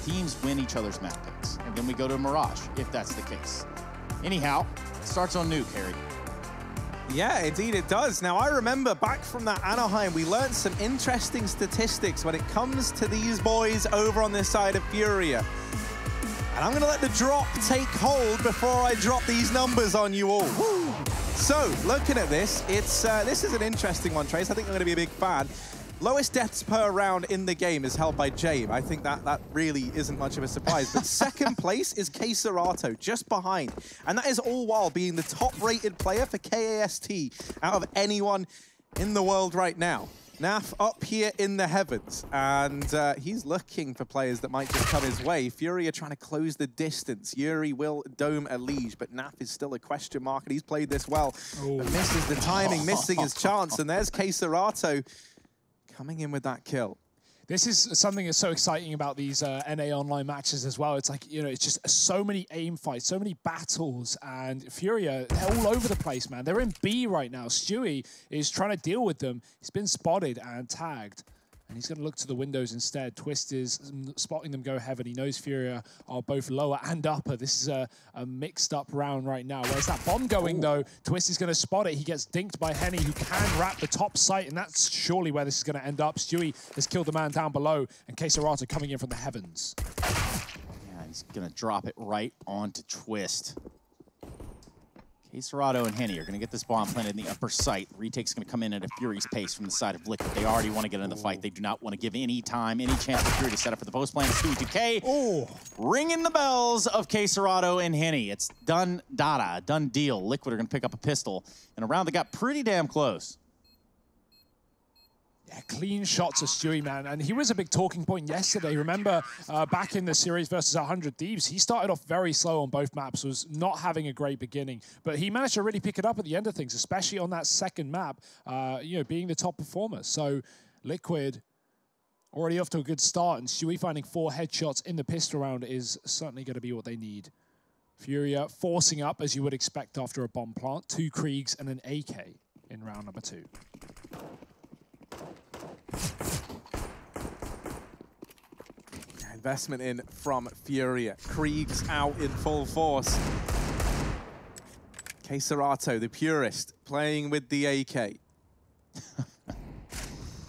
teams win each other's map picks. And then we go to Mirage, if that's the case. Anyhow, it starts on Nuke, Harry. Yeah, indeed it does. Now, I remember back from that Anaheim, we learned some interesting statistics when it comes to these boys over on this side of FURIA. And I'm going to let the drop take hold before I drop these numbers on you all. Woo. So, looking at this, this is an interesting one, Trace. I think I'm going to be a big fan. Lowest deaths per round in the game is held by Jame. I think that really isn't much of a surprise. But second place is K-Serato, just behind. And that is all while being the top-rated player for KAST out of anyone in the world right now. Naf up here in the heavens, and he's looking for players that might just come his way. FURIA trying to close the distance. Yuri will dome a Liege, but Naf is still a question mark, and he's played this well. But misses the timing, missing his chance, and there's K-Serato coming in with that kill. This is something that's so exciting about these NA online matches as well. It's like, you know, it's just so many aim fights, so many battles, and FURIA, they're all over the place, man. They're in B right now. Stewie is trying to deal with them. He's been spotted and tagged, and he's going to look to the windows instead. Twist is spotting them go heaven. He knows FURIA are both lower and upper. This is a mixed-up round right now. Where's that bomb going, though? Twist is going to spot it. He gets dinked by Henny, who can wrap the top site, and that's surely where this is going to end up. Stewie has killed the man down below, and K-Serato coming in from the heavens. Yeah, he's going to drop it right onto Twist. K-Serato and Henny are going to get this bomb planted in the upper site. Retake's going to come in at a furious pace from the side of Liquid. They already want to get in the fight. They do not want to give any time, any chance for FURIA to set up for the post plan. Stewie 2K ringing the bells of K-Serato and Henny. It's done data, done deal. Liquid are going to pick up a pistol in a round that got pretty damn close. Yeah, clean shots of Stewie, man. And he was a big talking point yesterday. Remember, back in the series versus 100 Thieves, he started off very slow on both maps, was not having a great beginning. But he managed to really pick it up at the end of things, especially on that second map, you know, being the top performer. So Liquid already off to a good start, and Stewie finding 4 headshots in the pistol round is certainly going to be what they need. FURIA forcing up, as you would expect after a bomb plant. 2 Kriegs and an AK in round number 2. Investment in from FURIA. Krieg's out in full force. K-Serato, the purist, playing with the AK.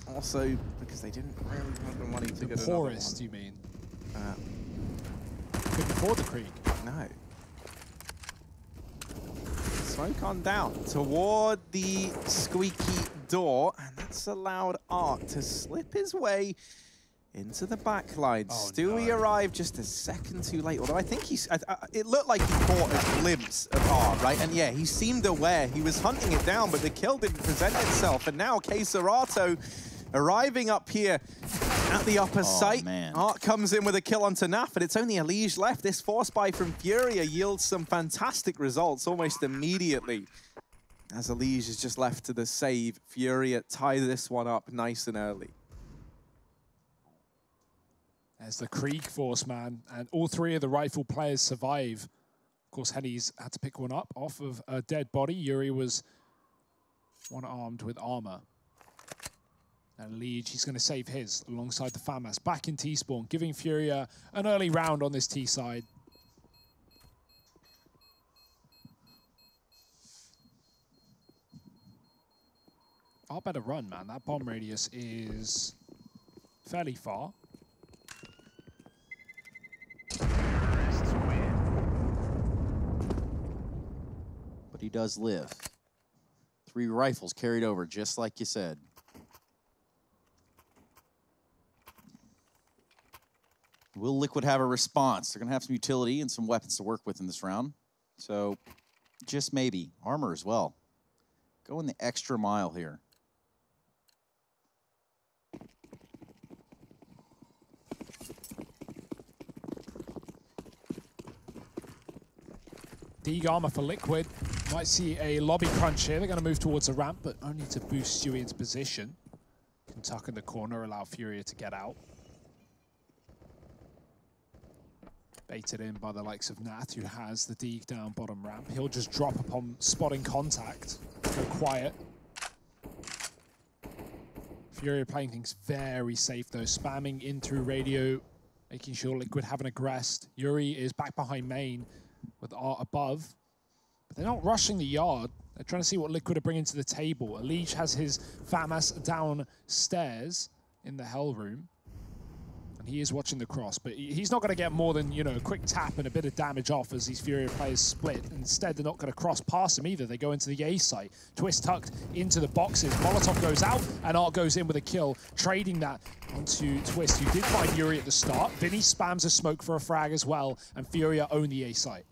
Also, because they didn't really have the money to get another one. Poorest, you mean? Couldn't afford the Krieg. No. Smoke on down toward the squeaky door, and that's allowed Ark to slip his way into the back line. Stewie arrived just a second too late, although I think it looked like he caught a glimpse of Ark, right? And yeah, he seemed aware. He was hunting it down, but the kill didn't present itself. And now K-Serato arriving up here at the upper site. Man. Ark comes in with a kill onto Naf, and it's only a Liege left. This force buy from FURIA yields some fantastic results almost immediately. As a Liege is just left to the save, FURIA tie this one up nice and early. There's the Krieg force, man, and all 3 of the rifle players survive. Of course, Henny's had to pick one up off of a dead body. Yuri was one-armed with armor. And Liege, he's going to save his alongside the FAMAS. Back in T-spawn, giving FURIA an early round on this T side. I'll better run, man. That bomb radius is fairly far. But he does live. 3 rifles carried over, just like you said. Will Liquid have a response? They're going to have some utility and some weapons to work with in this round. So, just maybe. Armor as well. Going the extra mile here. Deeg armor for Liquid. Might see a lobby crunch here. They're going to move towards a ramp, but only to boost Stewie into position. Can tuck in the corner, allow FURIA to get out. Baited in by the likes of Nath, who has the Deeg down bottom ramp. He'll just drop upon spotting contact. Go quiet. FURIA playing things very safe, though. Spamming in through radio making sure Liquid haven't aggressed. Yuri is back behind main with Art above. But they're not rushing the yard. They're trying to see what Liquid are bringing to the table. Elige has his FAMAS downstairs in the Hell Room. And he is watching the cross, but he's not going to get more than, you know, a quick tap and a bit of damage off as these Furia players split. Instead, they're not going to cross past him either. They go into the A site. Twist tucked into the boxes. Molotov goes out, and Art goes in with a kill, trading that onto Twist, who did find Yuri at the start. Vinny spams a smoke for a frag as well, and Furia own the A site.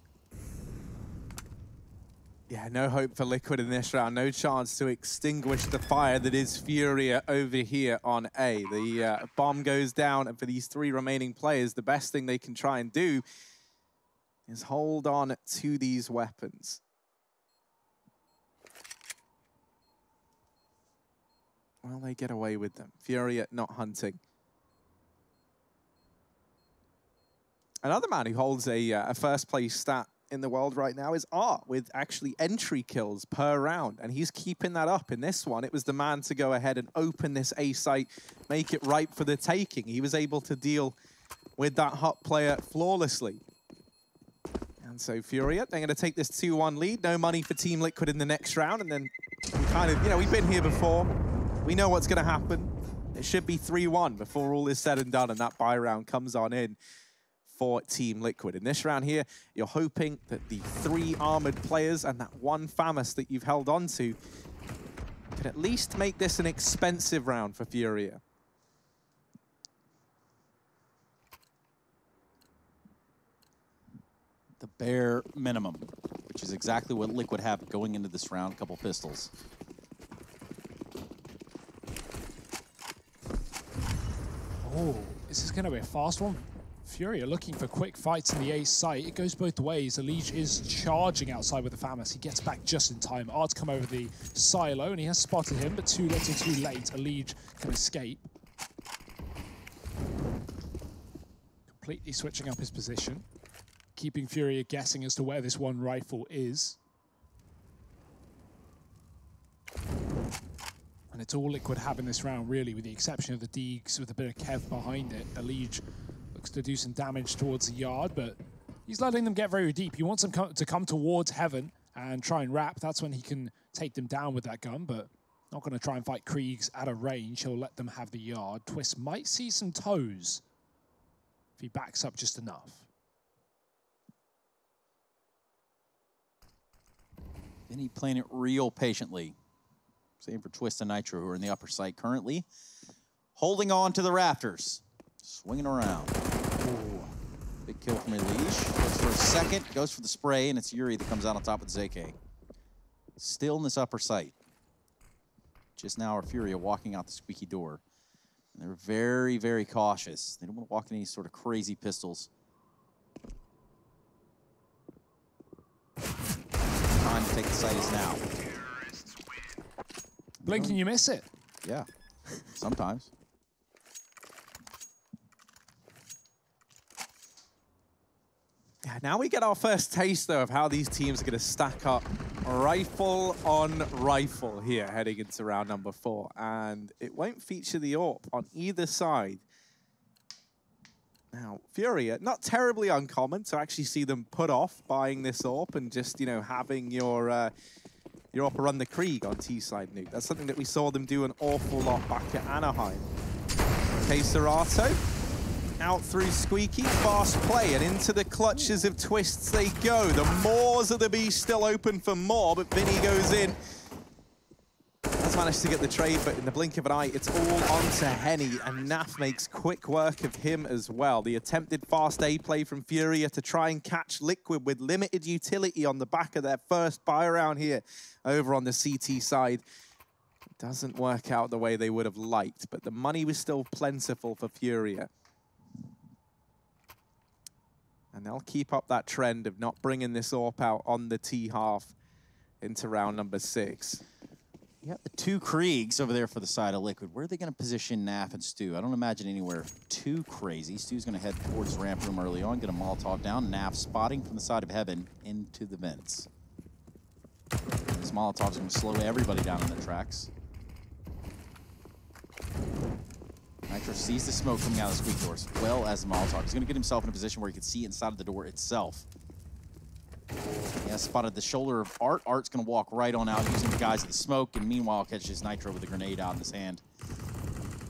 Yeah, no hope for Liquid in this round. No chance to extinguish the fire that is Furia over here on A. The bomb goes down, and for these 3 remaining players, the best thing they can try and do is hold on to these weapons. Well, they get away with them. Furia not hunting. Another man who holds a first place stat in the world right now is Art, with actually entry kills per round, and he's keeping that up in this one. It was the man to go ahead and open this A site, make it ripe for the taking. He was able to deal with that hot player flawlessly. And so Furia, they're going to take this 2-1 lead. No money for Team Liquid in the next round, and then we kind of, you know, we've been here before. We know what's going to happen. It should be 3-1 before all is said and done, and that buy round comes on in for Team Liquid. In this round here, you're hoping that the 3 armored players and that 1 FAMAS that you've held on to can at least make this an expensive round for Furia. The bare minimum, which is exactly what Liquid have going into this round. A couple pistols. Oh, this is going to be a fast one. Furia looking for quick fights in the A site. It goes both ways. Elige is charging outside with the FAMAS. He gets back just in time. Art's come over the silo, and he has spotted him, but too little too late. Elige can escape. Completely switching up his position, keeping Furia guessing as to where this one rifle is. And it's all Liquid have in this round, really, with the exception of the Deegs with a bit of Kev behind it. Elige looks to do some damage towards the yard, but he's letting them get very deep. He wants them to come towards Heaven and try and wrap. That's when he can take them down with that gun, but not going to try and fight Kriegs at a range. He'll let them have the yard. Twist might see some toes if he backs up just enough. Vinny playing it real patiently. Same for Twist and Nitro, who are in the upper site currently. Holding on to the rafters. Swinging around. Ooh. Big kill from Elige. Goes for a second, goes for the spray, and it's Yuri that comes out on top with ZK. Still in this upper site. Just now, our Furia walking out the squeaky door. And they're very, very cautious. They don't want to walk in any sort of crazy pistols. Time to take the site is now. Blink and you miss it. Yeah, sometimes. Yeah, now we get our first taste, though, of how these teams are going to stack up rifle on rifle here heading into round number 4. And it won't feature the AWP on either side. Now, Furia, not terribly uncommon to actually see them put off buying this AWP and just, you know, having your AWP run the Krieg on T-side Nuke. That's something that we saw them do an awful lot back at Anaheim. Serato. Out through Squeaky, fast play, and into the clutches of Twists they go. The Maws of the Beast still open for more, but Vinny goes in. Has managed to get the trade, but in the blink of an eye, it's all onto Henny, and Naf makes quick work of him as well. The attempted fast A play from Furia to try and catch Liquid with limited utility on the back of their first buy round here over on the CT side. Doesn't work out the way they would have liked, but the money was still plentiful for Furia. And they'll keep up that trend of not bringing this AWP out on the T half into round number 6. You got the 2 Kriegs over there for the side of Liquid. Where are they going to position Naf and Stu? I don't imagine anywhere too crazy. Stu's going to head towards the ramp room early on, get a Molotov down. Naf spotting from the side of Heaven into the vents. This Molotov's going to slow everybody down in the tracks. Nitro sees the smoke coming out of the squeak door, as well as the Molotov. He's going to get himself in a position where he can see inside of the door itself. He has spotted the shoulder of Art. Art's going to walk right on out using the guys of the smoke, and meanwhile catches Nitro with a grenade out in his hand.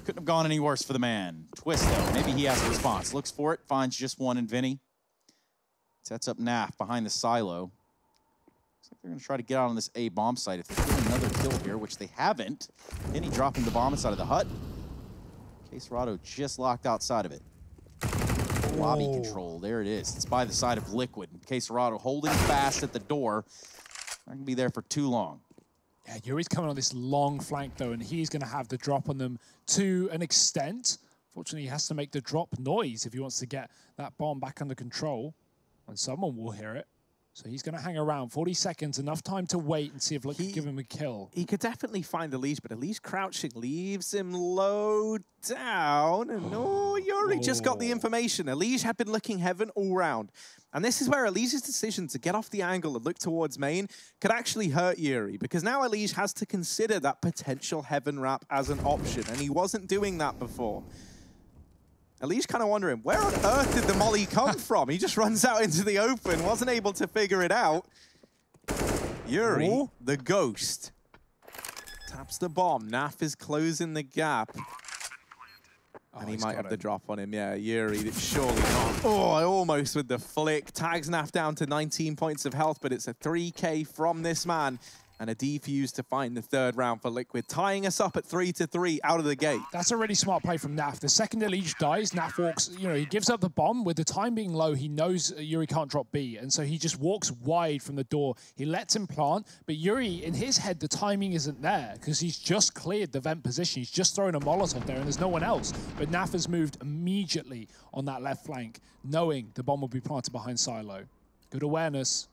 Couldn't have gone any worse for the man. Twist, though. Maybe he has a response. Looks for it, finds just one in Vinny. Sets up Naf behind the silo. Looks like they're going to try to get out on this A bomb site. If they get another kill here, which they haven't, Vinny dropping the bomb inside of the hut. Caserado just locked outside of it. Lobby control, there it is. It's by the side of Liquid. Caserado holding fast at the door. Not going to be there for too long. Yeah, Yuri's coming on this long flank, though, and he's going to have the drop on them to an extent. Fortunately, he has to make the drop noise if he wants to get that bomb back under control. And someone will hear it. So he's going to hang around. 40 seconds, enough time to wait and see if Liquid give him a kill. He could definitely find Elise, but Elise crouching leaves him low down. And Yuri just got the information. Elise had been looking heaven all round. And this is where Elise's decision to get off the angle and look towards main could actually hurt Yuri, because now Elise has to consider that potential heaven wrap as an option, and he wasn't doing that before. Elise kind of wondering, where on earth did the molly come from? He just runs out into the open, wasn't able to figure it out. Yuri, the ghost, taps the bomb. Naf is closing the gap. And he might have the drop on him. Yeah, Yuri, surely not. Oh, almost with the flick. Tags Naf down to 19 points of health, but it's a 3K from this man. And a defuse to find the third round for Liquid, tying us up at 3-3 out of the gate. That's a really smart play from Naf. The second Elise dies, Naf walks, he gives up the bomb. With the time being low, he knows Yuri can't drop B, and so he just walks wide from the door. He lets him plant, but Yuri, in his head, the timing isn't there because he's just cleared the vent position. He's just thrown a Molotov there, and there's no one else. But Naf has moved immediately on that left flank, knowing the bomb will be planted behind silo. Good awareness.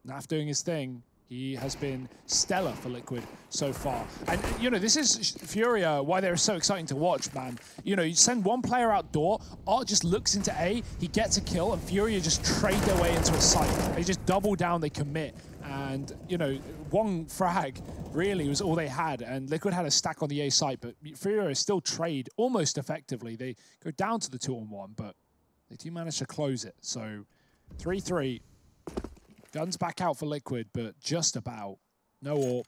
Naf doing his thing. He has been stellar for Liquid so far. And, this is FURIA, why they're so exciting to watch, man. You send one player outdoor, Art just looks into A, he gets a kill, and FURIA just trade their way into a site. They just double down, they commit. And, one frag really was all they had. And Liquid had a stack on the A site, but FURIA still trade almost effectively. They go down to the 2-on-1, but they do manage to close it. So 3-3. Guns back out for Liquid, but just about. No AWP.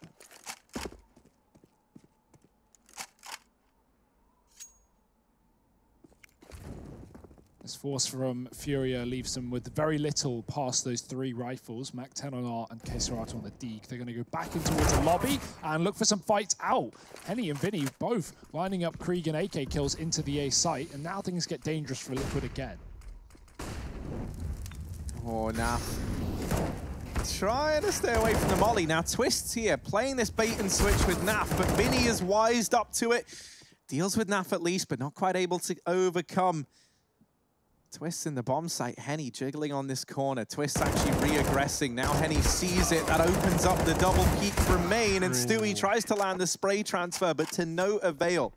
This force from FURIA leaves them with very little past those 3 rifles. Mac 10 on Art and Caserado on the Deke. They're going to go back in towards the lobby and look for some fights out. Henny and Vinny both lining up Krieg and AK kills into the A site, and now things get dangerous for Liquid again. Oh, now trying to stay away from the molly. Now Twist's here, playing this bait and switch with Naf, but Vinny is wised up to it. Deals with Naf at least, but not quite able to overcome. Twist in the bomb site. Henny jiggling on this corner. Twist actually re-aggressing. Now Henny sees it. That opens up the double peek from main, and Stewie tries to land the spray transfer, but to no avail.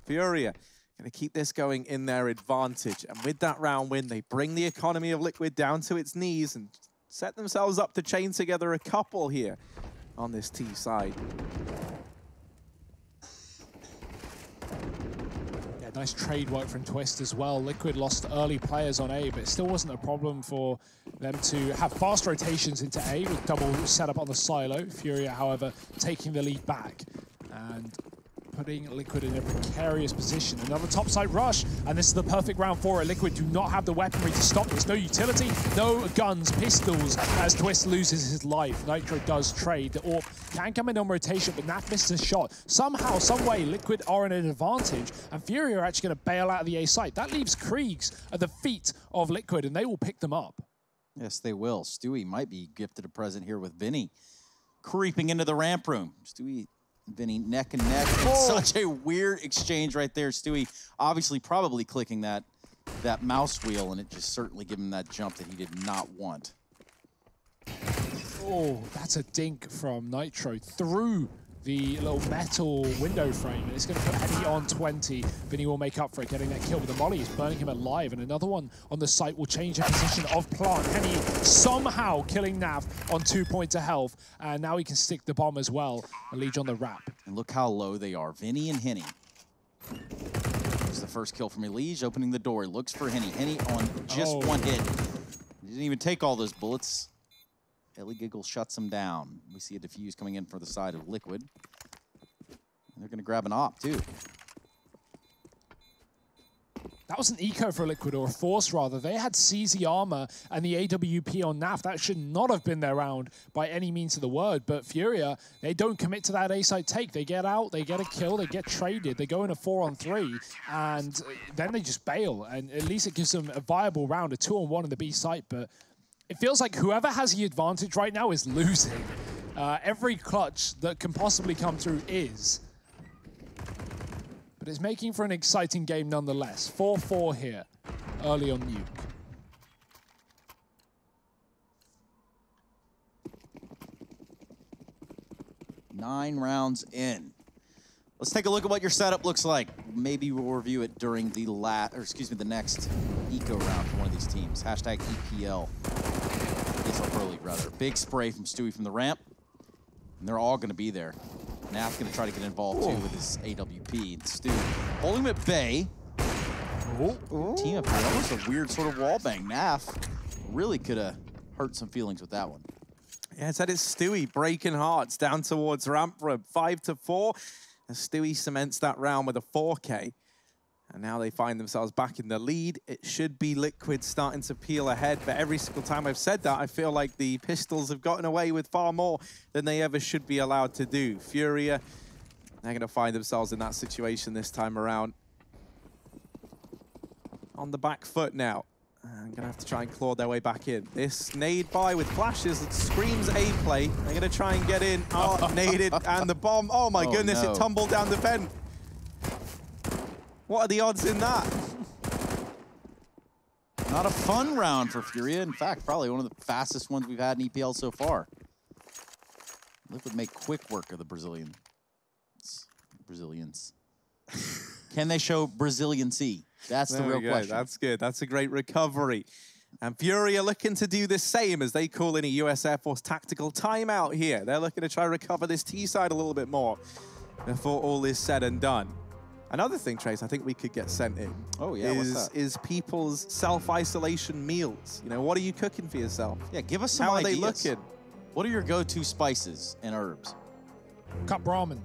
FURIA going to keep this going in their advantage. And with that round win, they bring the economy of Liquid down to its knees and set themselves up to chain together a couple here on this T side. Yeah, nice trade work from Twist as well. Liquid lost early players on A, but it still wasn't a problem for them to have fast rotations into A with double setup on the silo. FURIA, however, taking the lead back and putting Liquid in a precarious position. Another topside rush, and this is the perfect round for it. Liquid do not have the weaponry to stop this. No utility, no guns, pistols, as Twist loses his life. Nitro does trade. The AWP can come in on rotation, but Naf misses a shot. Somehow, some way, Liquid are in an advantage, and FURIA are actually going to bail out of the A site. That leaves Kriegs at the feet of Liquid, and they will pick them up. Yes, they will. Stewie might be gifted a present here with Vinny creeping into the ramp room. Stewie, Vinny neck and neck. It's such a weird exchange right there. Stewie obviously probably clicking that mouse wheel, and it just certainly gave him that jump that he did not want. Oh, that's a dink from Nitro through the little metal window frame, and it's going to put Henny on 20. Vinny will make up for it, getting that kill with the molly. He's burning him alive, and another one on the site will change the position of Plant. Henny somehow killing Nav on 2 points of health, and now he can stick the bomb as well. A lead on the wrap. And look how low they are. Vinny and Henny. There's the first kill from Elige, opening the door. He looks for Henny. Henny on just one hit. He didn't even take all those bullets. Ellie Giggle shuts him down. We see a defuse coming in for the side of Liquid. And they're going to grab an op, too. That was an eco for Liquid, or a force rather. They had CZ armor and the AWP on NAF. That should not have been their round by any means of the word. But FURIA, they don't commit to that A-side take. They get out, they get a kill, they get traded, they go in a 4-on-3, and then they just bail. And at least it gives them a viable round, a 2-on-1 in the B site. But it feels like whoever has the advantage right now is losing. Every clutch that can possibly come through is. But it's making for an exciting game nonetheless. 4-4 here, early on Nuke. Nine rounds in. Let's take a look at what your setup looks like. Maybe we'll review it during the the next eco round for one of these teams. Hashtag EPL. ESL Pro League, rather. Big spray from Stewie from the ramp. And they're all going to be there. Naf's going to try to get involved, too, with his AWP. And Stu holding him at bay. Team up here. That was a weird sort of wall bang. Naf really could have hurt some feelings with that one. Yeah, it's Stewie breaking hearts down towards ramp room. 5-4. As Stewie cements that round with a 4K. And now they find themselves back in the lead. It should be Liquid starting to peel ahead, but every single time I've said that, I feel like the Pistols have gotten away with far more than they ever should be allowed to do. FURIA, they're going to find themselves in that situation this time around. On the back foot now. I'm going to have to try and claw their way back in. This nade by with flashes that screams A play. They're going to try and get in. Oh, naded, and the bomb. Oh my goodness, no. It tumbled down the vent. What are the odds in that? Not a fun round for FURIA. In fact, probably one of the fastest ones we've had in EPL so far. Liquid make quick work of the Brazilians. Can they show Braziliancy? That's the real question. That's good. That's a great recovery. And FURIA looking to do the same as they call in a US Air Force tactical timeout here. They're looking to try to recover this T side a little bit more before all is said and done. Another thing, Trace, I think we could get sent in. Oh, yeah, what's that? Is people's self-isolation meals. You know, what are you cooking for yourself? Yeah, give us some How ideas. Are they looking? What are your go-to spices and herbs? Cup ramen.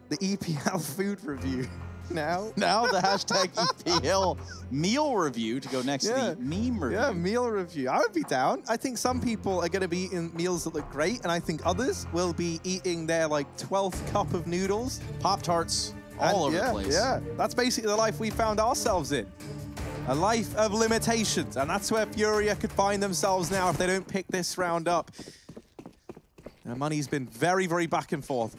The EPL food review. Now the hashtag EPL meal review to go next to the meme review. Yeah, meal review. I would be down. I think some people are going to be eating meals that look great, and I think others will be eating their, like, 12th cup of noodles. Pop-Tarts. All over the place. Yeah, that's basically the life we found ourselves in. A life of limitations, and that's where FURIA could find themselves now if they don't pick this round up. Their money's been very, very back and forth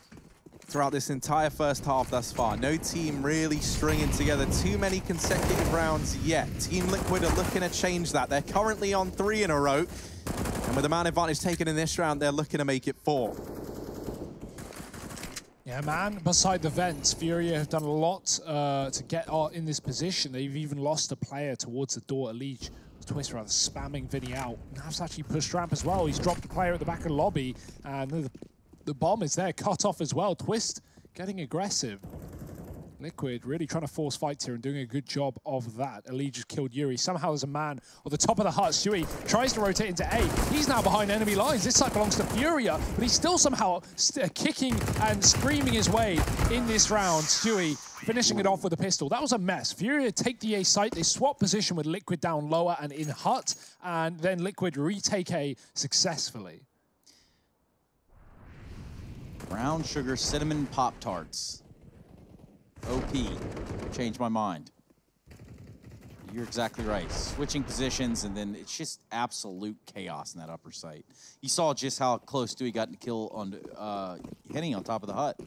throughout this entire first half thus far. No team really stringing together too many consecutive rounds yet. Team Liquid are looking to change that. They're currently on 3 in a row, and with the man advantage taken in this round, they're looking to make it 4. Yeah, man, beside the vents, FURIA have done a lot to get in this position. They've even lost a player towards the door. Elige, Twist rather, spamming Vinny out. Nav's actually pushed ramp as well. He's dropped the player at the back of the lobby, and the bomb is there, cut off as well. Twist getting aggressive. Liquid really trying to force fights here and doing a good job of that. Elige just killed Yuri. Somehow there's a man on the top of the hut. Stewie tries to rotate into A. He's now behind enemy lines. This side belongs to FURIA, but he's still somehow kicking and screaming his way in this round. Stewie finishing it off with a pistol. That was a mess. FURIA take the A site. They swap position with Liquid down lower and in hut, and then Liquid retake A successfully. Brown sugar cinnamon Pop-Tarts. OP. Changed my mind. You're exactly right. Switching positions, and then it's just absolute chaos in that upper site. You saw just how close Stewie got to kill on Henny on top of the hut.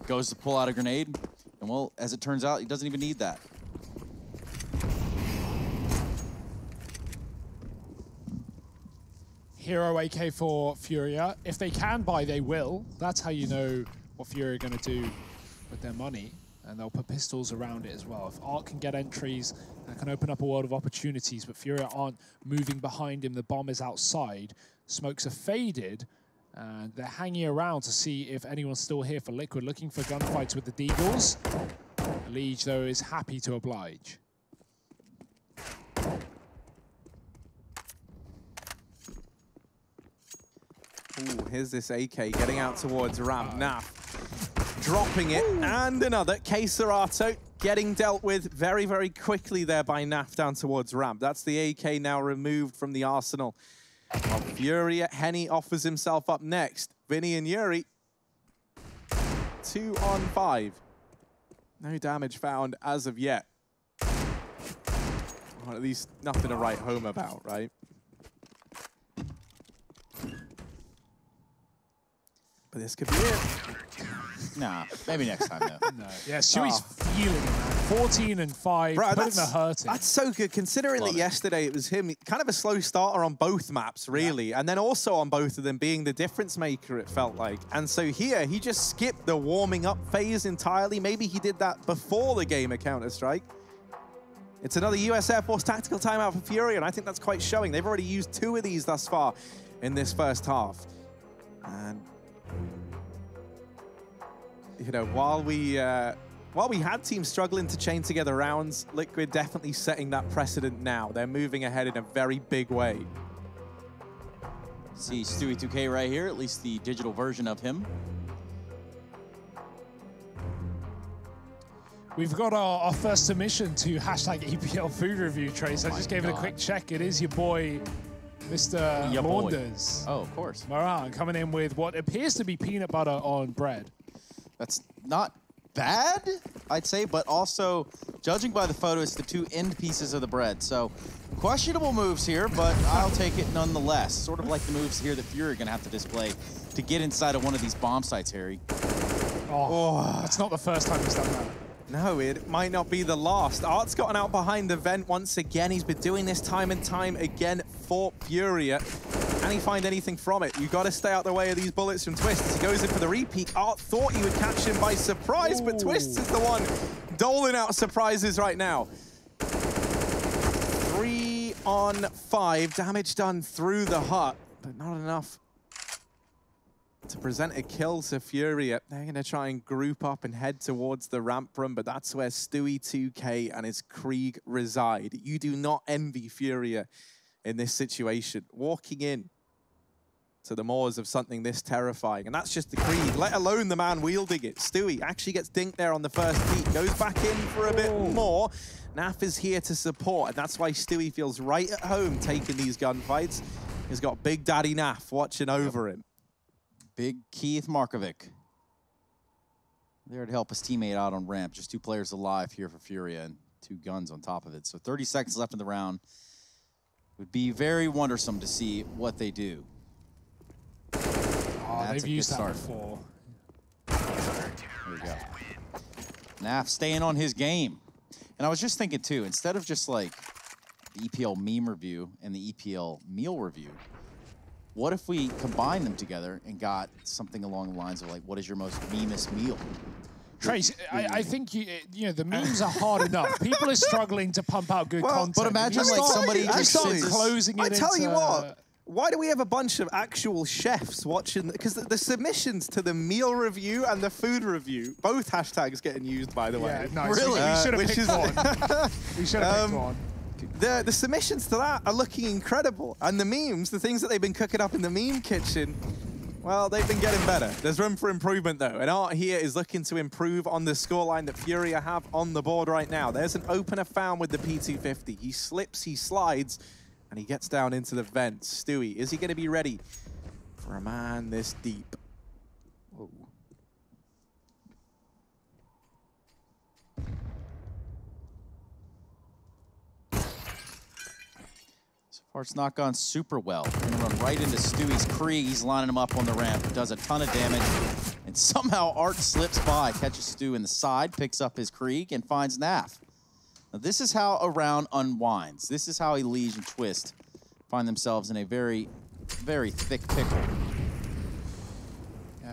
Goes to pull out a grenade, and well, as it turns out, he doesn't even need that. Hero AK for FURIA. If they can buy, they will. That's how you know what FURIA are going to do with their money. And they'll put pistols around it as well. If Art can get entries, that can open up a world of opportunities, but FURIA aren't moving behind him. The bomb is outside. Smokes are faded, and they're hanging around to see if anyone's still here for Liquid, looking for gunfights with the Deagles. Liege, though, is happy to oblige. Ooh, here's this AK getting out towards ramp. Naf dropping it, and another. K-Serato getting dealt with very, very quickly there by Naf down towards ramp. That's the AK now removed from the arsenal of FURIA. Henny offers himself up next. Vinny and Yuri, 2 on 5. No damage found as of yet. Well, at least nothing to write home about, right? But this could be it. Nah, maybe next time, though. No. Yeah, Stewie's feeling it, man. 14 and 5, Bro, putting the hurt in. That's so good, considering that yesterday it was him, kind of a slow starter on both maps, really, and then also on both of them being the difference maker, it felt like. And so here, he just skipped the warming up phase entirely. Maybe he did that before the game of Counter-Strike. It's another US Air Force tactical timeout for FURIA, and I think that's quite showing. They've already used 2 of these thus far in this first half. And you know, while we had teams struggling to chain together rounds, Liquid definitely setting that precedent now. They're moving ahead in a very big way. See Stewie 2K right here, at least the digital version of him. We've got our first submission to hashtag EPL food review, Trace. I just gave it a quick check. It is your boy, Mr. Maunders. Oh, of course. Moran coming in with what appears to be peanut butter on bread. That's not bad, I'd say, but also, judging by the photo, it's the 2 end pieces of the bread. So, questionable moves here, but I'll take it nonetheless. Sort of like the moves here that FURIA are going to have to display to get inside of one of these bomb sites, Harry. Oh, that's not the first time he's done that. No, it might not be the last. Art's gotten out behind the vent once again. He's been doing this time and time again for FURIA. Can he find anything from it? You've got to stay out the way of these bullets from Twist. As he goes in for the repeat, Art thought he would catch him by surprise, but Twist is the one doling out surprises right now. 3 on 5. Damage done through the hut, but not enough to present a kill to FURIA. They're going to try and group up and head towards the ramp room, but that's where Stewie 2K and his Krieg reside. You do not envy FURIA in this situation. Walking in to the moors of something this terrifying, and that's just the Krieg, let alone the man wielding it. Stewie actually gets dinked there on the first peak, goes back in for a bit more. Naf is here to support, and that's why Stewie feels right at home taking these gunfights. He's got Big Daddy Naf watching over him. Big Keith Markovic there to help his teammate out on ramp. Just 2 players alive here for FURIA and 2 guns on top of it. So 30 seconds left in the round. Would be very wondersome to see what they do. Oh, they've used that before. There we go. Naf staying on his game. And I was just thinking too, instead of just like the EPL meme review and the EPL meal review, what if we combine them together and got something along the lines of like, what is your most memest meal? Trace, I think you know the memes are hard enough. People are struggling to pump out good content. But imagine like somebody just closing it. I tell you what, why do we have a bunch of actual chefs watching? Because the submissions to the meal review and the food review, both hashtags getting used, by the way. Yeah, nice. Really? We should have picked one. We should have picked one. The submissions to that are looking incredible. And the memes, the things that they've been cooking up in the meme kitchen, well, they've been getting better. There's room for improvement, though. And Art here is looking to improve on the scoreline that FURIA have on the board right now. There's an opener found with the P250. He slips, he slides, and he gets down into the vents. Stewie, is he going to be ready for a man this deep? Whoa. So far, it's not gone super well. Gonna run right into Stewie's Krieg. He's lining him up on the ramp. Does a ton of damage. And somehow Art slips by, catches Stew in the side, picks up his Krieg, and finds Naf. Now, this is how a round unwinds. This is how Liege and Twist find themselves in a very, very thick pickle.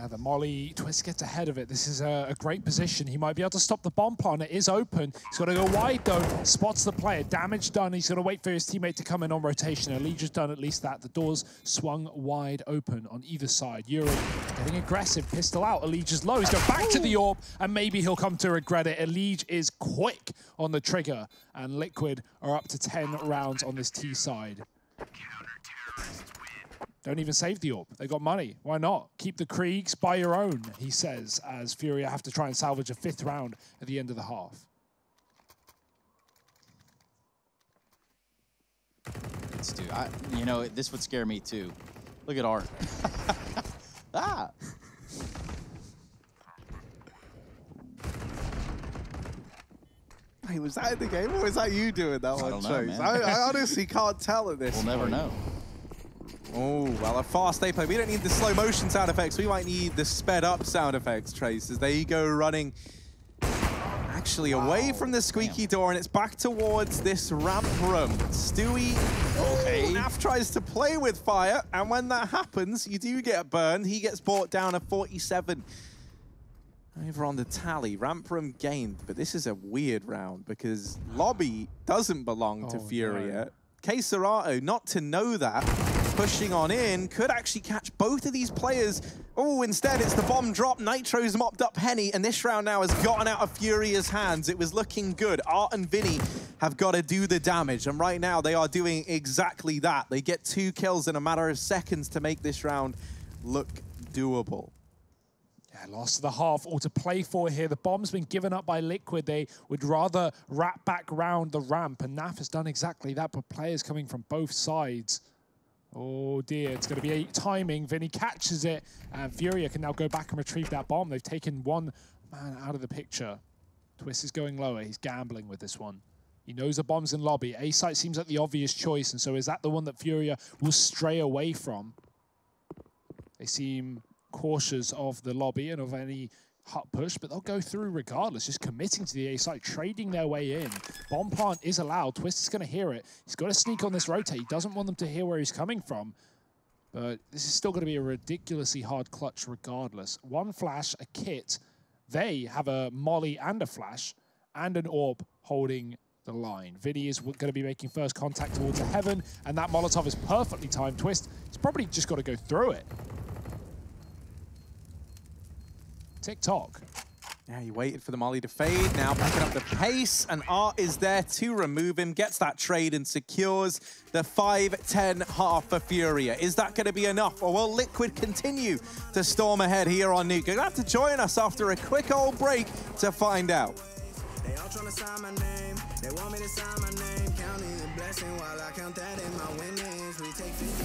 The Molly, Twist gets ahead of it. This is a great position. He might be able to stop the bomb plant. It is open. He's got to go wide, though. Spots the player. Damage done. He's going to wait for his teammate to come in on rotation. Allegia's done at least that. The doors swung wide open on either side. Yuri getting aggressive. Pistol out. Allegia's low. He's going back to the orb, and maybe he'll come to regret it. Allegia is quick on the trigger, and Liquid are up to 10 rounds on this T side. Don't even save the orb. They got money. Why not? Keep the Kriegs by your own, he says, as FURIA have to try and salvage a 5th round at the end of the half. Stu, you know, this would scare me too. Look at Art. Ah! Hey, was that in the game or was that you doing that one, Chase? I honestly can't tell at this point. We'll never know. Oh, well, a fast stay play. We don't need the slow motion sound effects. We might need the sped up sound effects, Trace, as there you go running actually away from the squeaky door, and it's back towards this ramp room. Stewie, Naf tries to play with fire, and when that happens, you do get burned. He gets brought down to 47. Over on the tally, ramp room gained, but this is a weird round because Lobby doesn't belong to FURIA. No. K-Serato, not to know that, pushing on in, could actually catch both of these players. Oh, instead it's the bomb drop. Nitro's mopped up Henny, and this round now has gotten out of FURIA's hands. It was looking good. Art and Vinny have got to do the damage, and right now they are doing exactly that. They get 2 kills in a matter of seconds to make this round look doable. Yeah, lost to the half, all to play for here. The bomb's been given up by Liquid. They would rather wrap back round the ramp, and Naf has done exactly that, but players coming from both sides. Oh dear, it's going to be timing. Vinny catches it, and FURIA can now go back and retrieve that bomb. They've taken one man out of the picture. Twist is going lower. He's gambling with this one. He knows the bomb's in lobby. A-site seems like the obvious choice, and so is that the one that FURIA will stray away from? They seem cautious of the lobby and of any hut push, but they'll go through regardless, just committing to the A site, trading their way in. Bomb plant is allowed. Twist is going to hear it. He's got to sneak on this rotate. He doesn't want them to hear where he's coming from, but this is still going to be a ridiculously hard clutch regardless. One flash, a kit. They have a molly and a flash and an orb holding the line. Vinny is going to be making first contact towards the heaven, and that Molotov is perfectly timed. Twist, he's probably just got to go through it. TikTok. Yeah, he waited for the molly to fade, now picking up the pace, and Art is there to remove him, gets that trade and secures the 5-10 half for FURIA. Is that going to be enough, or will Liquid continue to storm ahead here on Nuke? You're going to have to join us after a quick old break to find out. They all trying to sign my name. They want me to sign my name. Counting the blessing while I count that in my winnings. We take 50.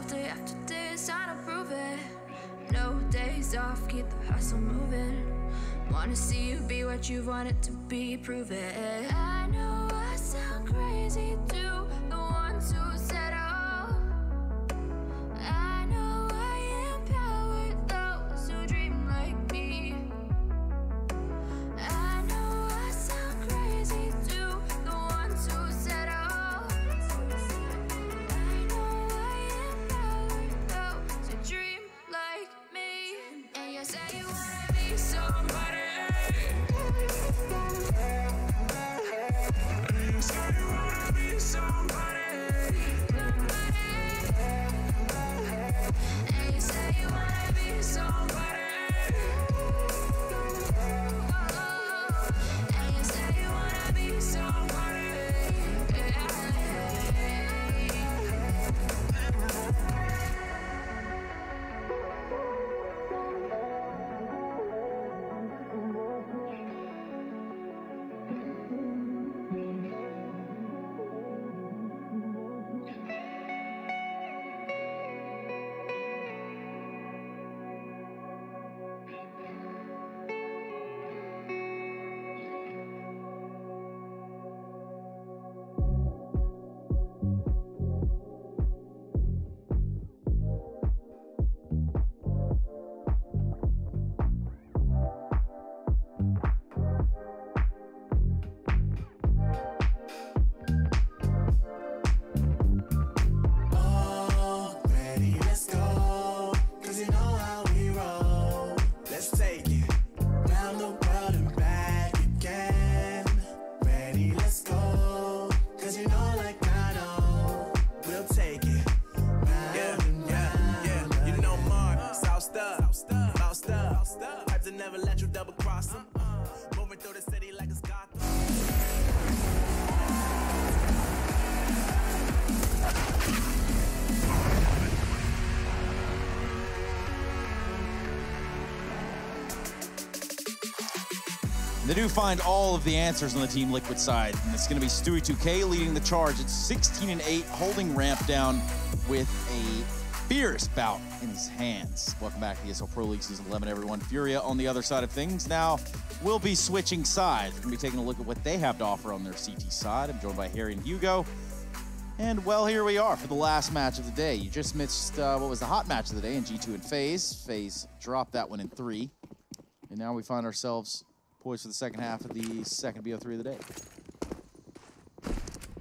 Day after day, it's time to prove it. No days off, keep the hustle moving. Wanna see you be what you wanted to be, prove it. I know I sound crazy to the ones who said oh. I know I empower those who dream like me. I know I sound crazy to the ones who said oh. They do find all of the answers on the Team Liquid side, and it's going to be Stewie 2K leading the charge. It's 16-8, holding ramp down with a fierce bout in his hands. Welcome back to the ESL Pro League Season 11, everyone. FURIA on the other side of things. Now, we'll be switching sides. We're going to be taking a look at what they have to offer on their CT side. I'm joined by Harry and Hugo. And, well, here we are for the last match of the day. You just missed what was the hot match of the day in G2 and FaZe. FaZe dropped that one in 3. And now we find ourselves poised for the second half of the second BO3 of the day.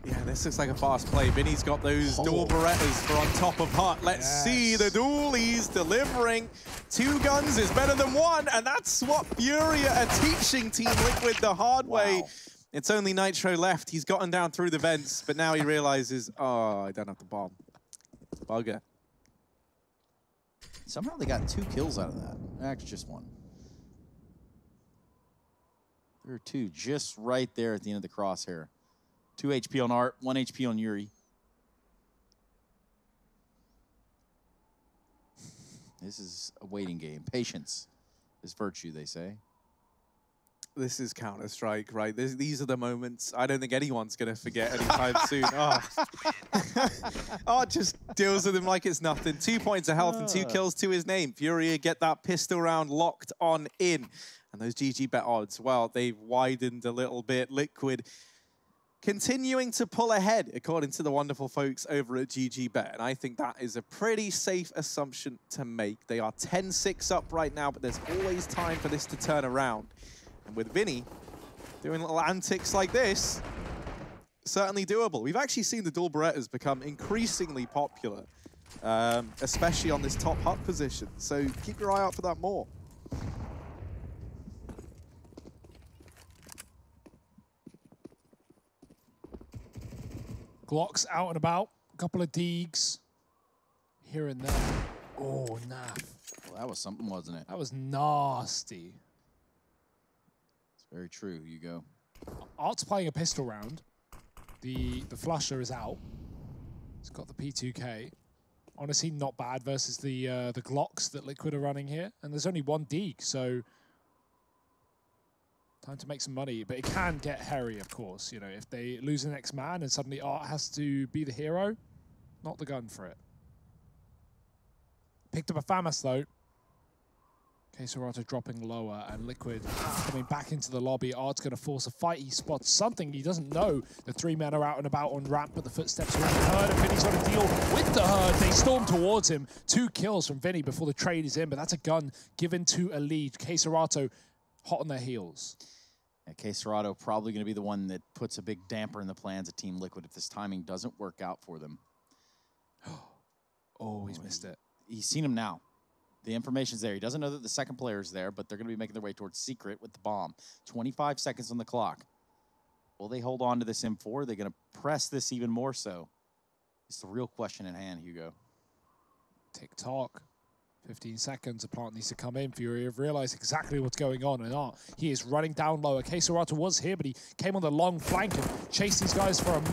Yeah, this looks like a fast play. Vinny's got those dual Berettas for on top of Hut. Let's see the duel he's delivering. 2 guns is better than 1, and that's what FURIA are teaching Team Liquid the hard way. It's only Nitro left. He's gotten down through the vents, but now he realizes, oh, I don't have the bomb. Bugger. Somehow they got 2 kills out of that. Actually, just 1. There are 2 just right there at the end of the crosshair. 2 HP on Art, 1 HP on Yuri. This is a waiting game. Patience is virtue, they say. This is Counter-Strike, right? These are the moments I don't think anyone's going to forget anytime soon. Oh. Art just deals with him like it's nothing. 2 points of health and 2 kills to his name. FURIA get that pistol round locked on in. And those GG bet odds, well, they've widened a little bit. Liquid continuing to pull ahead, according to the wonderful folks over at GG Bet. And I think that is a pretty safe assumption to make. They are 10-6 up right now, but there's always time for this to turn around. And with Vinny doing little antics like this, certainly doable. We've actually seen the dual Berettas become increasingly popular, especially on this top Hut position. So keep your eye out for that more. Glocks out and about. A couple of Deegs here and there. Oh, nah. Well, that was something, wasn't it? That was nasty. It's very true, Hugo. Art's playing a pistol round. The flusher is out. He's got the P2K. Honestly, not bad versus the Glocks that Liquid are running here. And there's only 1 Deeg, so time to make some money. But it can get hairy, of course. You know, if they lose the next man and suddenly Art has to be the hero, not the gun for it. Picked up a FAMAS, though. Queserato dropping lower, and Liquid coming back into the lobby. Art's going to force a fight. He spots something he doesn't know. The 3 men are out and about on ramp, but the footsteps are in the herd, and Vinny's got to deal with the herd. They storm towards him. 2 kills from Vinny before the trade is in, but that's a gun given to a lead. Queserato hot on their heels. Yeah, Queserato probably going to be the one that puts a big damper in the plans of Team Liquid if this timing doesn't work out for them. Oh, he's missed it. He's seen him now. The information's there. He doesn't know that the second player's there, but they're going to be making their way towards Secret with the bomb. 25 seconds on the clock. Will they hold on to this M4? Are they going to press this even more so? It's the real question in hand, Hugo. Tick-tock. 15 seconds, a plant needs to come in. FURIA have realized exactly what's going on, and Art, he is running down lower. Queserato was here, but he came on the long flank and chased these guys for 1.5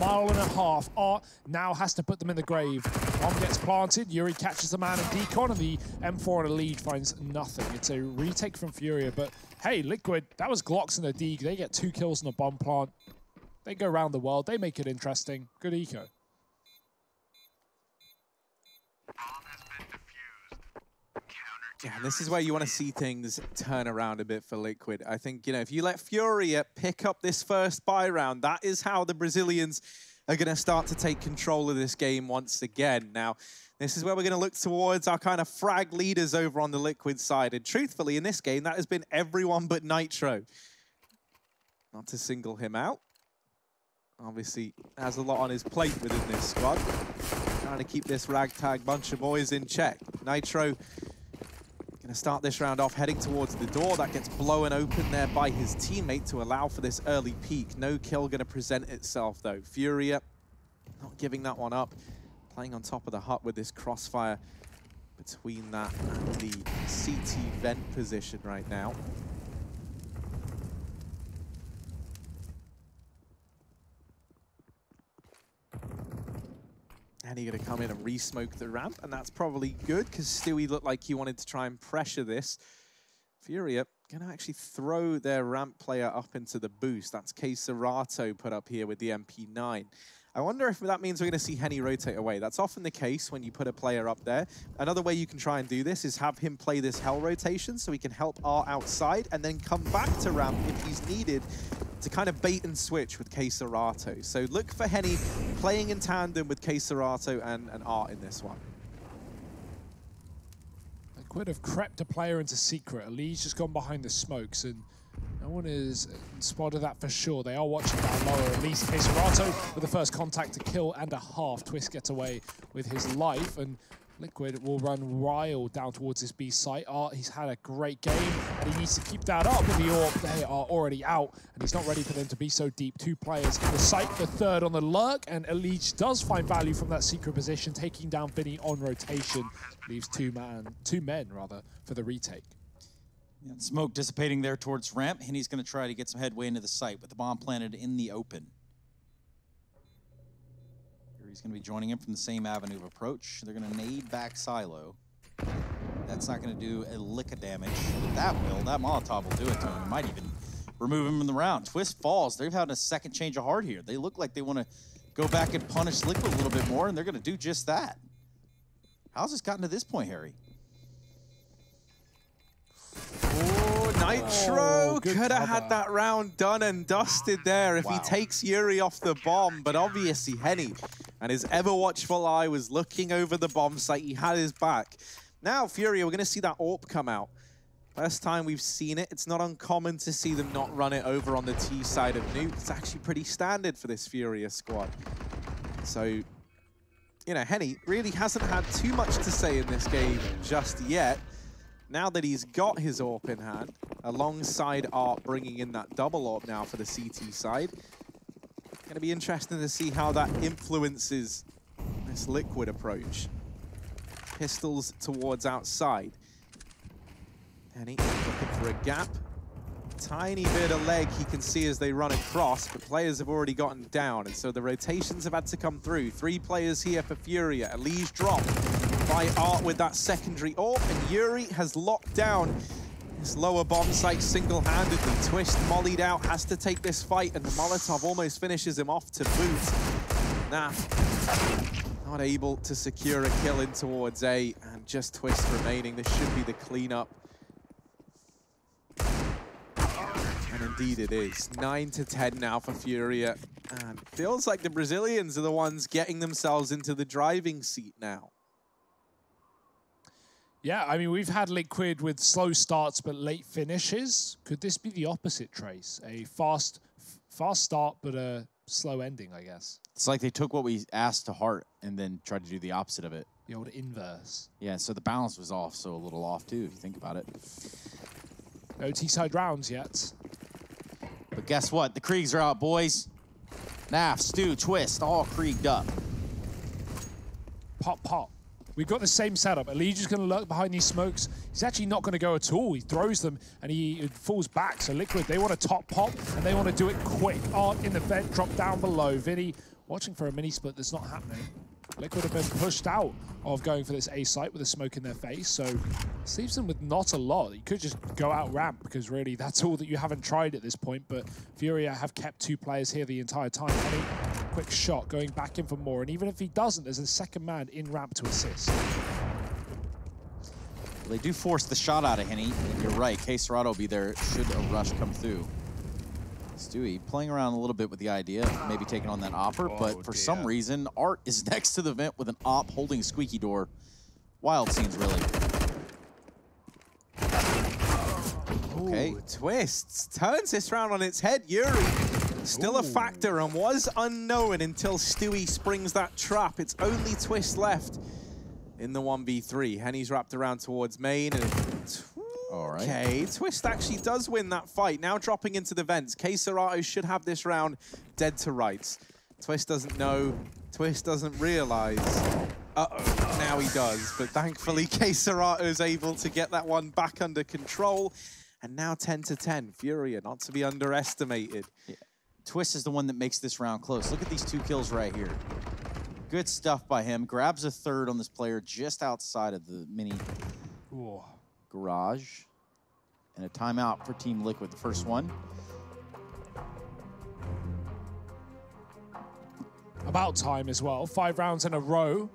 miles. Art now has to put them in the grave. Bomb gets planted, Yuri catches the man in decon, and the M4 on a lead finds nothing. It's a retake from FURIA, but hey, Liquid, that was Glocks and a Deeg. They get 2 kills on a bomb plant. They go around the world, they make it interesting. Good eco. Yeah, this is where you want to see things turn around a bit for Liquid. I think, you know, if you let FURIA pick up this first buy round, that is how the Brazilians are going to start to take control of this game once again. Now, this is where we're going to look towards our kind of frag leaders over on the Liquid side. And truthfully, in this game, that has been everyone but Nitro. Not to single him out. Obviously, has a lot on his plate within this squad. Trying to keep this ragtag bunch of boys in check. Nitro going to start this round off heading towards the door. That gets blown open there by his teammate to allow for this early peek. No kill going to present itself, though. FURIA not giving that one up. Playing on top of the hut with this crossfire between that and the CT vent position right now. And he's going to come in and re-smoke the ramp, and that's probably good, because Stewie looked like he wanted to try and pressure this. FURIA gonna actually throw their ramp player up into the boost. That's Keserato put up here with the MP9. I wonder if that means we're going to see Henny rotate away. That's often the case when you put a player up there. Another way you can try and do this is have him play this Hell rotation so he can help Art outside and then come back to ramp if he's needed to kind of bait and switch with Keserato. So look for Henny playing in tandem with Keserato and Art in this one. Liquid have crept a player into secret. Ali's just gone behind the smokes, and no one has spotted that for sure. They are watching down lower. At least Keserato with the first contact, to kill and a half. Twist gets away with his life, and Liquid will run wild down towards his B site. Art, he's had a great game, and he needs to keep that up with the AWP. They are already out, and he's not ready for them to be so deep. 2 players in the site, the third on the lurk, and Elige does find value from that secret position, taking down Vinny on rotation. Leaves two men for the retake. Yeah, smoke dissipating there towards ramp, and he's going to try to get some headway into the site with the bomb planted in the open. He's going to be joining him from the same avenue of approach. They're going to nade back Silo. That's not going to do a lick of damage, but that Molotov will do it to him. It might even remove him in the round. Twist falls. They've had a second change of heart here. They look like they want to go back and punish Liquid a little bit more, and they're going to do just that. How's this gotten to this point, Harry? Oh, Nitro could have had that round done and dusted there if he takes Yuri off the bomb, but obviously Henny and his ever-watchful eye was looking over the bomb site. He had his back. Now, FURIA, we're going to see that AWP come out. First time we've seen it. It's not uncommon to see them not run it over on the T side of Nuke. It's actually pretty standard for this FURIA squad. So, you know, Henny really hasn't had too much to say in this game just yet. Now that he's got his AWP in hand, alongside Art bringing in that double AWP now for the CT side, going to be interesting to see how that influences this Liquid approach. Pistols towards outside. Henny looking for a gap. Tiny bit of leg he can see as they run across, but players have already gotten down, and so the rotations have had to come through. 3 players here for FURIA. Elige dropped by Art with that secondary AWP, and Yuri has locked down this lower bomb site single-handedly. Twist mollied out, has to take this fight, and the Molotov almost finishes him off to boot. Nah, not able to secure a kill in towards A, and just Twist remaining. This should be the cleanup. And indeed it is. 9-10 now for FURIA, and feels like the Brazilians are the ones getting themselves into the driving seat now. Yeah, I mean, we've had Liquid with slow starts but late finishes. Could this be the opposite, Trace? A fast start but a slow ending, I guess. It's like they took what we asked to heart and then tried to do the opposite of it. The old inverse. Yeah, so the balance was off, so a little off too, if you think about it. No T-side rounds yet. But guess what? The Kriegs are out, boys. Naf, Stu, Twist, all Krieged up. Pop, pop. We've got the same setup. Elige is going to lurk behind these smokes. He's actually not going to go at all. He throws them and he falls back. So Liquid, they want to top pop and they want to do it quick. Art in the vent, drop down below. Vinny watching for a mini split that's not happening. Liquid have been pushed out of going for this A site with a smoke in their face. So this leaves them with not a lot. You could just go out ramp because really that's all that you haven't tried at this point. But FURIA have kept 2 players here the entire time. Henny, quick shot, going back in for more. And even if he doesn't, there's a second man in ramp to assist. Well, they do force the shot out of Henny. You're right, Keserato will be there should a rush come through. Stewie playing around a little bit with the idea of maybe taking on that offer, but for some reason, Art is next to the vent with an op holding a squeaky door. Wild scenes, really. Okay, Twists turns this round on its head. Yuri still a factor and was unknown until Stewie springs that trap. It's only Twist left in the 1v3. Henny's wrapped around towards main, and okay, Twist actually does win that fight. Now dropping into the vents. Keserato should have this round dead to rights. Twist doesn't know. Twist doesn't realize. Uh-oh, now he does. But thankfully, Keserato is able to get that one back under control. And now 10-10. FURIA, not to be underestimated. Yeah. Twist is the one that makes this round close. Look at these 2 kills right here. Good stuff by him. Grabs a third on this player just outside of the mini garage. And a timeout for Team Liquid, the first one. About time as well. 5 rounds in a row.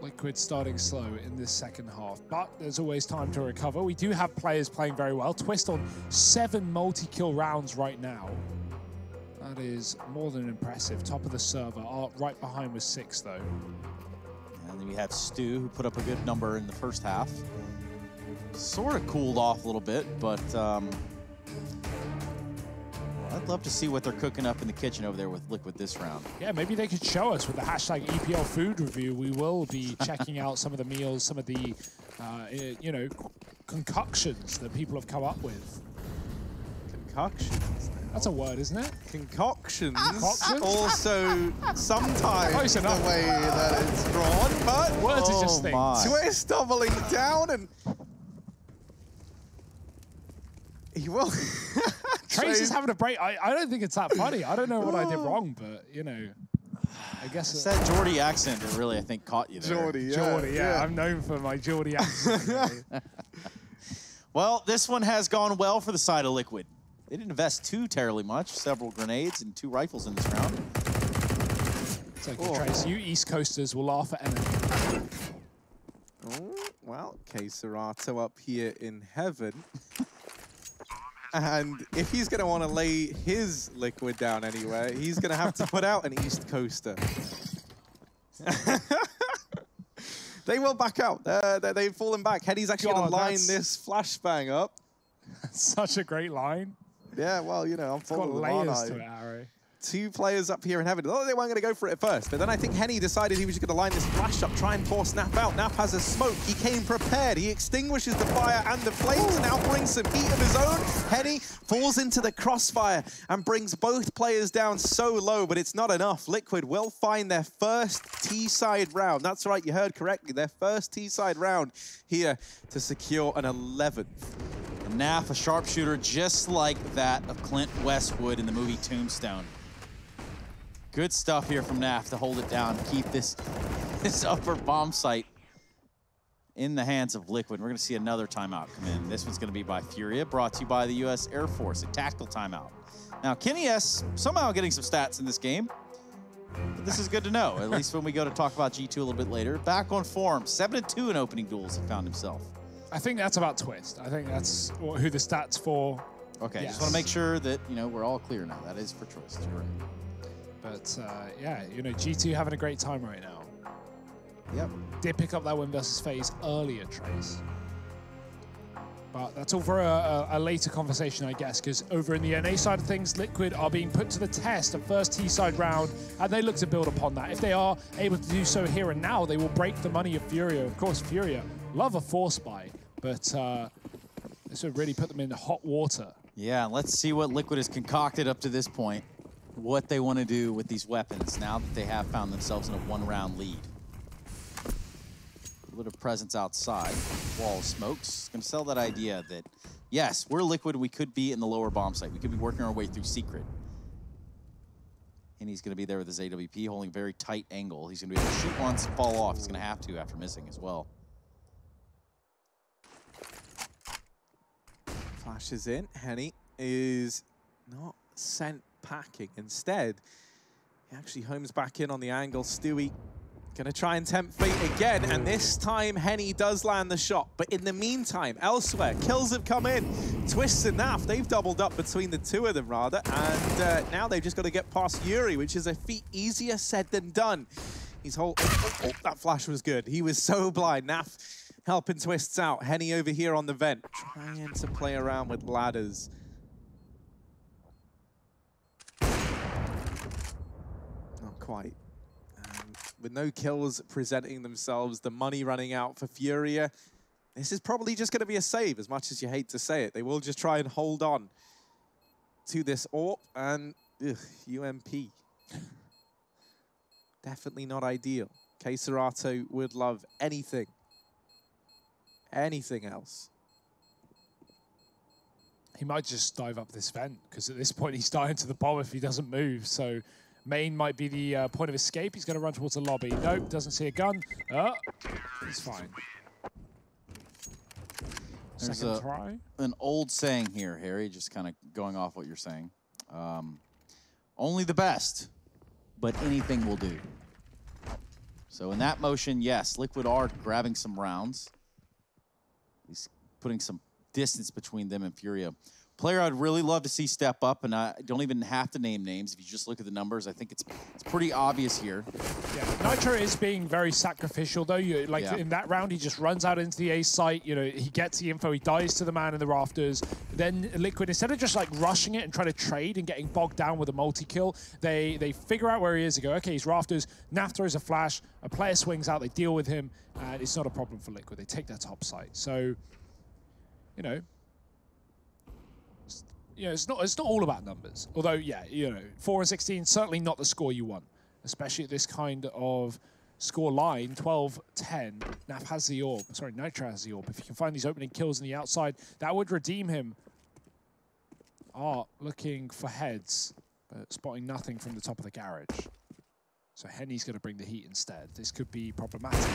Liquid starting slow in this second half, but there's always time to recover. We do have players playing very well. Twist on 7 multi-kill rounds right now. That is more than impressive. Top of the server. Art right behind with 6, though. And then we have Stu, who put up a good number in the first half. Sort of cooled off a little bit, but I'd love to see what they're cooking up in the kitchen over there with Liquid this round. Yeah, maybe they could show us with the hashtag EPL food review. We will be checking out some of the meals, some of the, you know, concoctions that people have come up with. Concoctions? That's a word, isn't it? Concoctions. Concoctions? Also, sometimes Close enough. the way that it's drawn, but Words are just things. Twist doubling down and he will. Trace is having a break. I don't think it's that funny. I don't know what I did wrong, but, you know, I guess it's that Geordie accent that really, I think, caught you there. Geordie, yeah. I'm known for my Geordie accent. Well, this one has gone well for the side of Liquid. They didn't invest too terribly much. Several grenades and 2 rifles in this round. It's okay, Trace. You East Coasters will laugh at anything. Oh, well, Serato up here in heaven. And if he's going to want to lay his Liquid down anywhere, he's going to have to put out an East Coaster. They will back out. They've fallen back. Henny's actually going to line this flashbang up. Such a great line. Yeah, well, you know, I'm following the layers to it, Harry. 2 players up here in heaven. Oh, they weren't going to go for it at first, but then I think Henny decided he was just going to line this flash up, try and force Snap out. Nap has a smoke. He came prepared. He extinguishes the fire and the flames, now brings some heat of his own. Henny falls into the crossfire and brings both players down so low, but it's not enough. Liquid will find their first T-side round. That's right, you heard correctly. Their first T-side round here to secure an 11th. And Naf, a sharpshooter just like that of Clint Westwood in the movie Tombstone. Good stuff here from Naf to hold it down, keep this upper bomb site in the hands of Liquid. We're going to see another timeout come in. This one's going to be by FURIA, brought to you by the U.S. Air Force, a tactical timeout. Now, Kenny S. somehow getting some stats in this game. But this is good to know, at least when we go to talk about G2 a little bit later. Back on form, 7-2 in opening duels he found himself. I think that's about Twist. I think that's who the stats for. Okay, yes. Just want to make sure that, you know, we're all clear now. That is for Twist, you're right. But, yeah, you know, G2 having a great time right now. Yep. Did pick up that win versus FaZe earlier, Trace. But that's all for a later conversation, I guess, because over in the NA side of things, Liquid are being put to the test, a first T-side round, and they look to build upon that. If they are able to do so here and now, they will break the money of FURIA. Of course, FURIA love a force buy, but this would really put them in hot water. Yeah, let's see what Liquid has concocted up to this point. What they want to do with these weapons now that they have found themselves in a 1-round lead. A little presence outside. Wall of smokes. Going to sell that idea that, yes, we're Liquid. We could be in the lower bomb site. We could be working our way through secret. And he's going to be there with his AWP, holding a very tight angle. He's going to be able to shoot once and fall off. He's going to have to after missing as well. Flashes in. Henny is not sent packing. Instead, he actually homes back in on the angle. Stewie gonna try and tempt fate again, and this time Henny does land the shot. But in the meantime, elsewhere, kills have come in. Twist and Naf, they've doubled up between the 2 of them, rather, and now they've just got to get past Yuri, which is a feat easier said than done. He's that flash was good. He was so blind. Naf helping Twists out. Henny over here on the vent, trying to play around with ladders. Not quite. With no kills presenting themselves, the money running out for FURIA, this is probably just going to be a save, as much as you hate to say it. They will just try and hold on to this AWP, and UMP. Definitely not ideal. Serato would love anything else. He might just dive up this vent, because at this point he's dying to the bomb if he doesn't move, so main might be the point of escape. He's going to run towards the lobby. Nope, doesn't see a gun. Oh, he's fine. There's second try. An old saying here, Harry, just kind of going off what you're saying. Only the best, but anything will do. So in that motion, yes, Liquid are grabbing some rounds. He's putting some distance between them and FURIA. Player I'd really love to see step up, and I don't even have to name names. If you just look at the numbers, I think it's pretty obvious here. Yeah, Nitro is being very sacrificial, though. In that round, he just runs out into the A site. You know, he gets the info, he dies to the man in the rafters. Then Liquid, instead of just like rushing it and trying to trade and getting bogged down with a multi-kill, they figure out where he is. They go, okay, he's rafters. Naf throws a flash, a player swings out, they deal with him, and it's not a problem for Liquid. They take their top site. So, you know, it's not all about numbers. Although, yeah, 4-16, certainly not the score you want, especially at this kind of score line, 12-10. Naf has the orb. Sorry, Nitro has the orb. If he can find these opening kills on the outside, that would redeem him. Looking for heads, but spotting nothing from the top of the garage. So Henny's going to bring the heat instead. This could be problematic.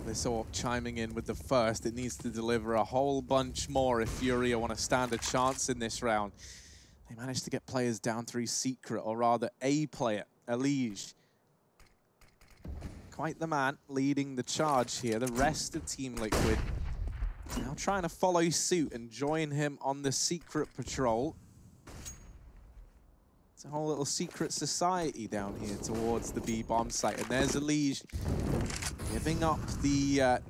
This orb chiming in with the first. It needs to deliver a whole bunch more if FURIA want to stand a chance in this round. They managed to get players down through Secret, or rather a player, Elige. Quite the man leading the charge here. The rest of Team Liquid now trying to follow suit and join him on the Secret patrol. It's a whole little secret society down here towards the B-bomb site. And there's Elige giving up the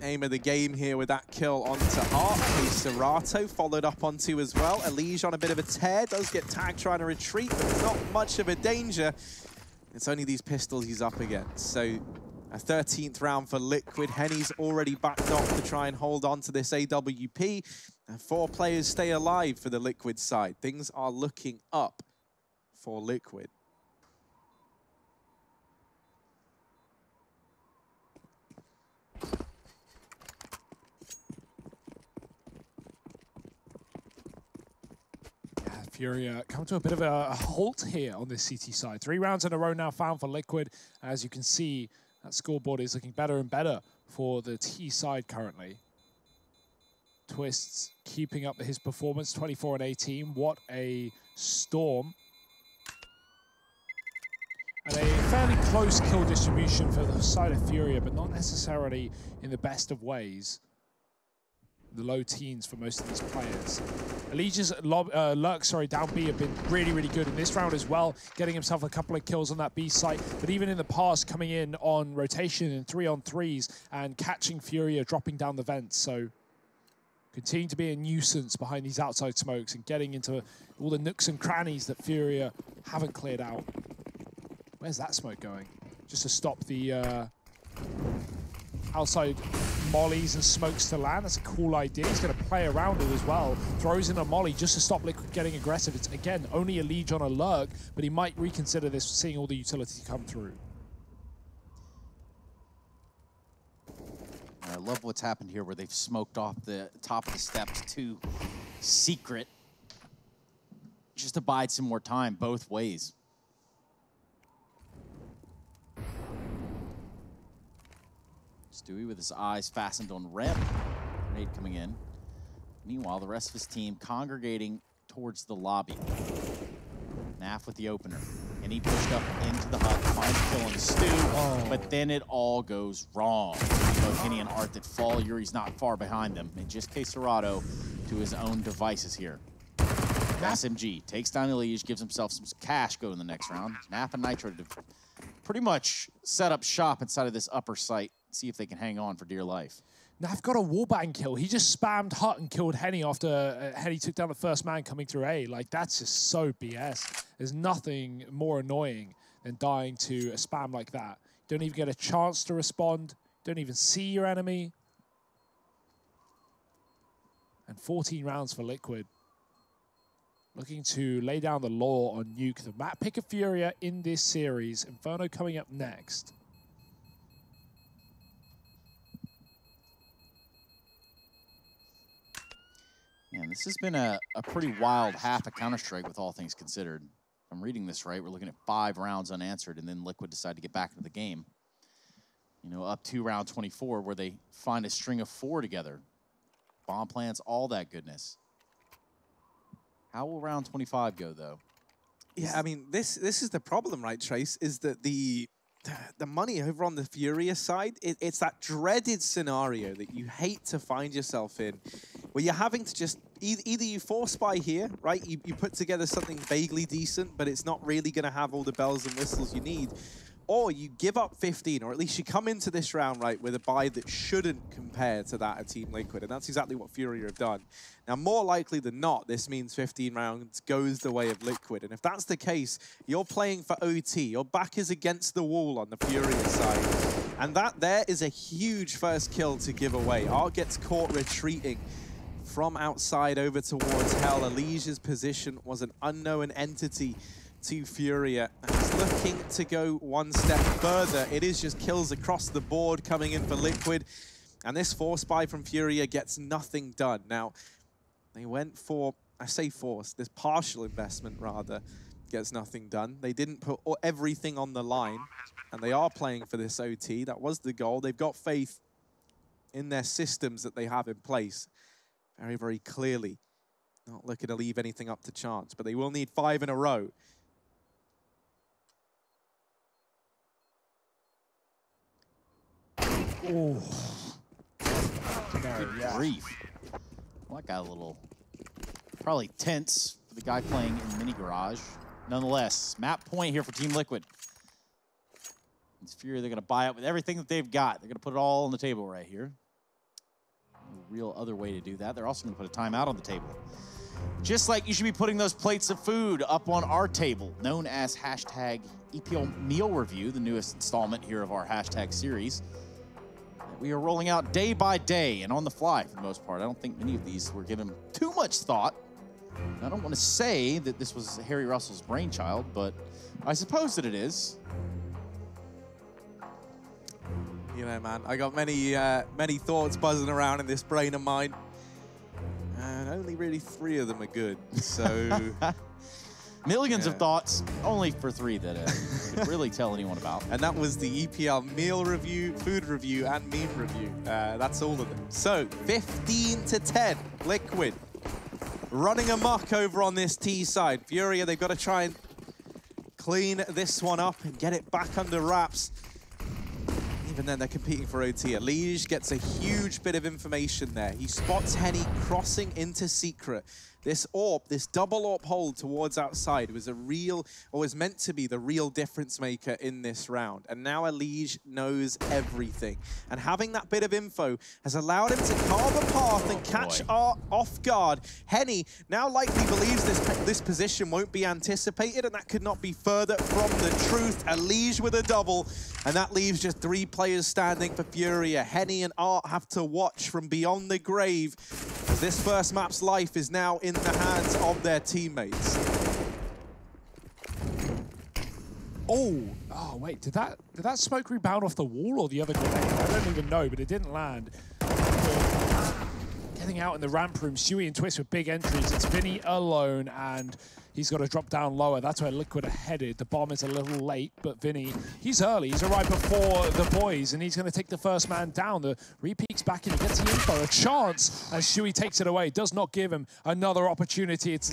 aim of the game here with that kill onto Art. Serato followed up onto as well. Elige on a bit of a tear, does get tagged trying to retreat, but it's not much of a danger. It's only these pistols he's up against. So a 13th round for Liquid. Henny's already backed off to try and hold on to this AWP. And 4 players stay alive for the Liquid side. Things are looking up for Liquid. FURIA come to a bit of a halt here on this CT side. 3 rounds in a row now found for Liquid. As you can see, that scoreboard is looking better and better for the T side currently. Twists keeping up his performance, 24 and 18. What a storm. And a fairly close kill distribution for the side of FURIA, but not necessarily in the best of ways. The low teens for most of these players. Elige's lurk, down B have been really, really good in this round as well, getting himself a couple of kills on that B site, but even in the past coming in on rotation in 3-on-3s and catching FURIA dropping down the vents. So continuing to be a nuisance behind these outside smokes and getting into all the nooks and crannies that FURIA haven't cleared out. Where's that smoke going? Just to stop the outside mollies and smokes to land. That's a cool idea. He's going to play around it as well. Throws in a molly just to stop Liquid getting aggressive. It's, again, only Elige on a lurk, but he might reconsider this, seeing all the utility come through. I love what's happened here where they've smoked off the top of the steps to Secret. Just to bide some more time both ways. Stewie with his eyes fastened on Rem. Grenade coming in. Meanwhile, the rest of his team congregating towards the lobby. Naf with the opener. And he pushed up into the hut, finds a kill on Stu, but then it all goes wrong. Both Henny and Art that fall. Yuri's not far behind them. And just Serato to his own devices here. SMG takes down Elige, gives himself some cash going in the next round. Naf and Nitro to pretty much set up shop inside of this upper site. See if they can hang on for dear life. Naf got a wallbang kill. He just spammed Hut and killed Henny after Henny took down the first man coming through A. Like, that's just so BS. There's nothing more annoying than dying to a spam like that. Don't even get a chance to respond. Don't even see your enemy. And 14 rounds for Liquid. Looking to lay down the law on Nuke, the map pick of FURIA in this series. Inferno coming up next. Yeah, this has been a pretty wild half of Counter-Strike with all things considered. If I'm reading this right, we're looking at 5 rounds unanswered, and then Liquid decide to get back into the game. you know, up to round 24 where they find a string of 4 together. Bomb plants, all that goodness. How will round 25 go, though? Yeah, I mean, this is the problem, right, Trace, is that the money over on the FURIA side, it's that dreaded scenario that you hate to find yourself in, where you're having to just, either you force buy here, right? You put together something vaguely decent, but it's not really going to have all the bells and whistles you need. Or you give up 15, or at least you come into this round, right, with a buy that shouldn't compare to that of Team Liquid. And that's exactly what FURIA have done. Now, more likely than not, this means 15 rounds goes the way of Liquid. And if that's the case, you're playing for OT. Your back is against the wall on the FURIA side. And that there is a huge first kill to give away. Art gets caught retreating from outside over towards Hell. Elige's position was an unknown entity to FURIA. He's looking to go one step further. It is just kills across the board coming in for Liquid. And this force buy from FURIA gets nothing done. Now, they went for, I say force, this partial investment rather, gets nothing done. They didn't put everything on the line, and they are playing for this OT. That was the goal. They've got faith in their systems that they have in place very, very clearly. Not looking to leave anything up to chance, but they will need 5 in a row. Oh, Good grief. Well, that got a little, probably tense for the guy playing in Mini Garage. Nonetheless, map point here for Team Liquid. It's FURIA, they're going to buy it with everything that they've got. They're going to put it all on the table right here. No real other way to do that. They're also going to put a timeout on the table. Just like you should be putting those plates of food up on our table, known as hashtag EPL Meal Review, the newest installment here of our hashtag series. We are rolling out day by day and on the fly for the most part. I don't think many of these were given too much thought. I don't want to say that this was Harry Russell's brainchild, but I suppose that it is. You know, man, I got many thoughts buzzing around in this brain of mine. And only really 3 of them are good, so... Millions of thoughts, only for 3 that could really tell anyone about. And that was the EPL meal review, food review, and meme review. That's all of them. So, 15-10, Liquid. Running amok over on this T side. FURIA, they've got to try and clean this one up and get it back under wraps. Even then, they're competing for OT. Elige gets a huge bit of information there. He spots Henny crossing into Secret. This AWP, this double AWP hold towards outside was a real, or was meant to be the real difference maker in this round. And now Elige knows everything. And having that bit of info has allowed him to carve a path and catch Art off guard. Henny now likely believes this position won't be anticipated, and that could not be further from the truth. Elige with a double, and that leaves just 3 players standing for FURIA. Henny and Art have to watch from beyond the grave. This first map's life is now in the hands of their teammates. oh, wait, did that smoke rebound off the wall or the other grenade? I don't even know, but it didn't land. Getting out in the ramp room, Stewie and Twist with big entries. It's Vinny alone, and he's got to drop down lower. That's where Liquid are headed. The bomb is a little late, but Vinny, he's early. He's arrived before the boys, and he's going to take the first man down. The repeats back in, he gets the info, a chance, and Stewie takes it away. Does not give him another opportunity. It's